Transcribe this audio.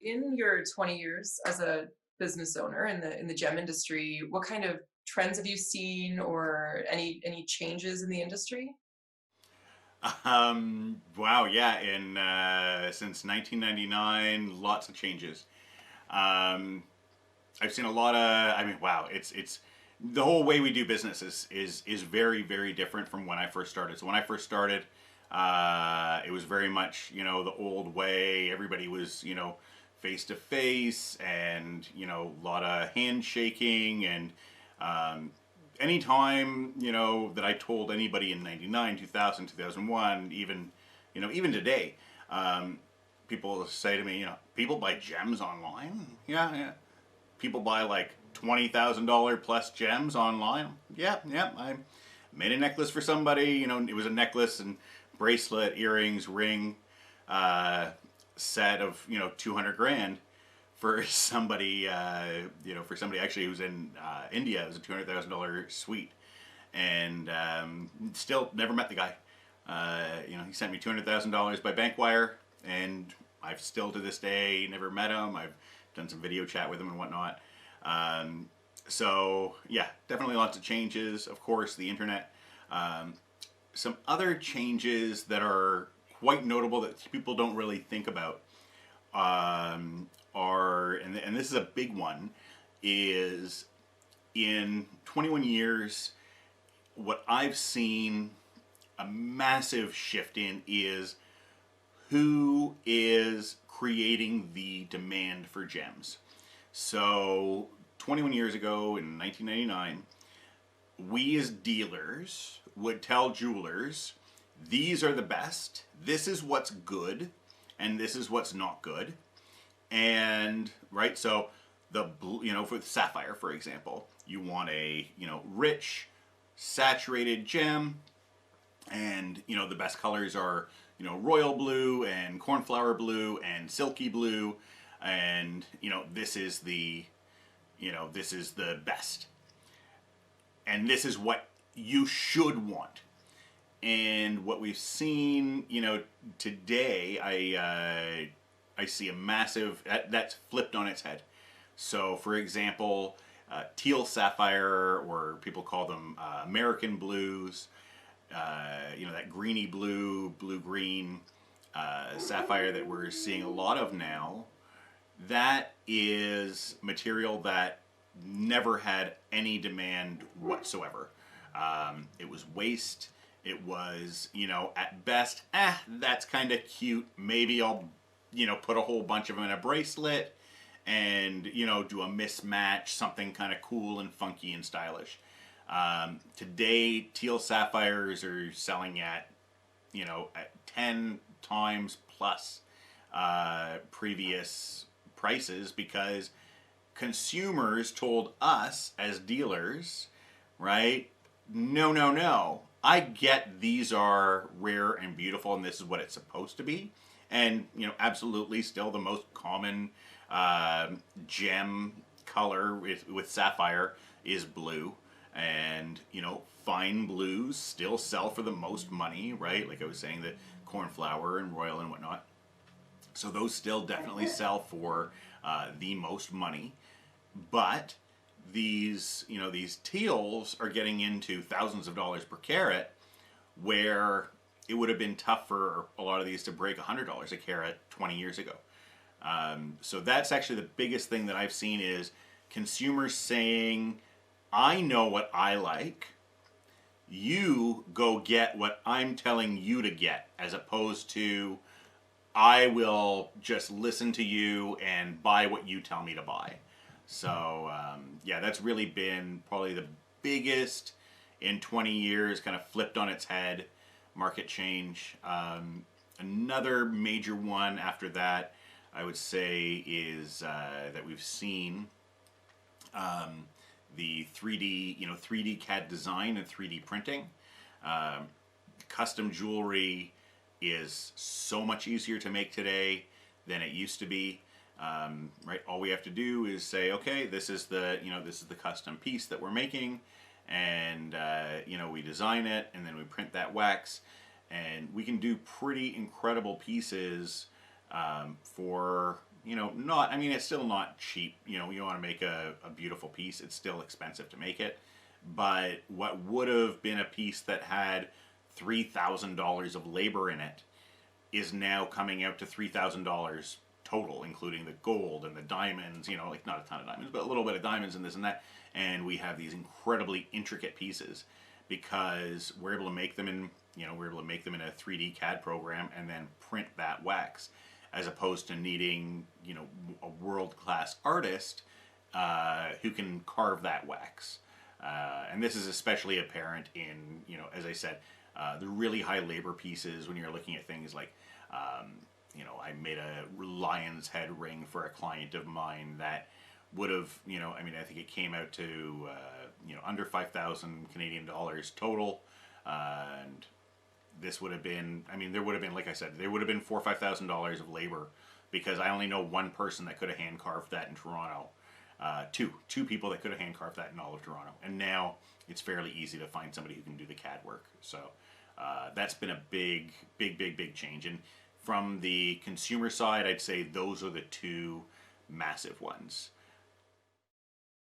In your 20 years as a business owner in the gem industry, what kind of trends have you seen or any changes in the industry? Wow, yeah, in since 1999, lots of changes. Um, I've seen a lot of. I mean, wow, it's the whole way we do business is very very different from when I first started. So when I first started, it was very much the old way. Everybody was face to face, and a lot of handshaking and um, anytime that I told anybody in 99, 2000, 2001, even today, um, people say to me, people buy gems online. Yeah, yeah. People buy like $20,000 plus gems online. Yeah, yeah. I made a necklace for somebody. It was a necklace and bracelet, earrings, ring, uh, set of 200 grand for somebody. For somebody actually who's in India. It was a $200,000 suite, and still never met the guy. He sent me $200,000 by bank wire, and I've still to this day never met him. I've done some video chat with him and whatnot. Um, so yeah, definitely lots of changes. Of course, the internet. Um, some other changes that are quite notable that people don't really think about are, and this is a big one, is in 21 years, what I've seen a massive shift in is who is creating the demand for gems. So, 21 years ago in 1999, we as dealers would tell jewelers, these are the best, this is what's good, and this is what's not good. And, right, so for sapphire, for example, you want a, rich, saturated gem, and the best colors are royal blue and cornflower blue and silky blue, and this is the best, and this is what you should want. And what we've seen today, I see a massive that's flipped on its head. So for example, teal sapphire, or people call them American blues, that greeny blue, blue green sapphire that we're seeing a lot of now, that is material that never had any demand whatsoever. It was waste. It was, at best, that's kind of cute. Maybe I'll, put a whole bunch of them in a bracelet and, do a mismatch, something kind of cool and funky and stylish. Today, teal sapphires are selling at 10 times plus previous prices, because consumers told us as dealers, right? No, no, no. I get these are rare and beautiful, and this is what it's supposed to be. And absolutely, still the most common gem color with sapphire is blue, and fine blues still sell for the most money, right? Like I was saying, the cornflower and royal and whatnot. So those still definitely sell for the most money, but these teals are getting into thousands of dollars per carat, where it would have been tough for a lot of these to break $100 a carat 20 years ago. So that's actually the biggest thing that I've seen, is consumers saying, I know what I like. You go get what I'm telling you to get, as opposed to I will just listen to you and buy what you tell me to buy. So, yeah, that's really been probably the biggest in 20 years, kind of flipped on its head market change. Another major one after that, I would say, is that we've seen the 3D, 3D CAD design and 3D printing. Um, Custom jewelry is so much easier to make today than it used to be. Right, all we have to do is say, okay, this is the custom piece that we're making, and we design it, and then we print that wax, and we can do pretty incredible pieces for you know, not, I mean, it's still not cheap. You know, you want to make a beautiful piece, it's still expensive to make it. But what would have been a piece that had $3,000 of labor in it is now coming out to $3,000 total, including the gold and the diamonds, you know, like not a ton of diamonds, but a little bit of diamonds and this and that. And we have these incredibly intricate pieces because we're able to make them in, you know, we're able to make them in a 3D CAD program and then print that wax, as opposed to needing, you know, a world-class artist who can carve that wax. And this is especially apparent in, you know, as I said, the really high labor pieces when you're looking at things like, you know, I made a lion's head ring for a client of mine that would have, you know, I mean, I think it came out to, you know, under 5,000 Canadian dollars total. And this would have been, I mean, there would have been, like I said, there would have been $4,000 or $5,000 of labor because I only know one person that could have hand carved that in Toronto. Two people that could have hand carved that in all of Toronto. And now it's fairly easy to find somebody who can do the CAD work. So that's been a big change. And from the consumer side, I'd say those are the two massive ones.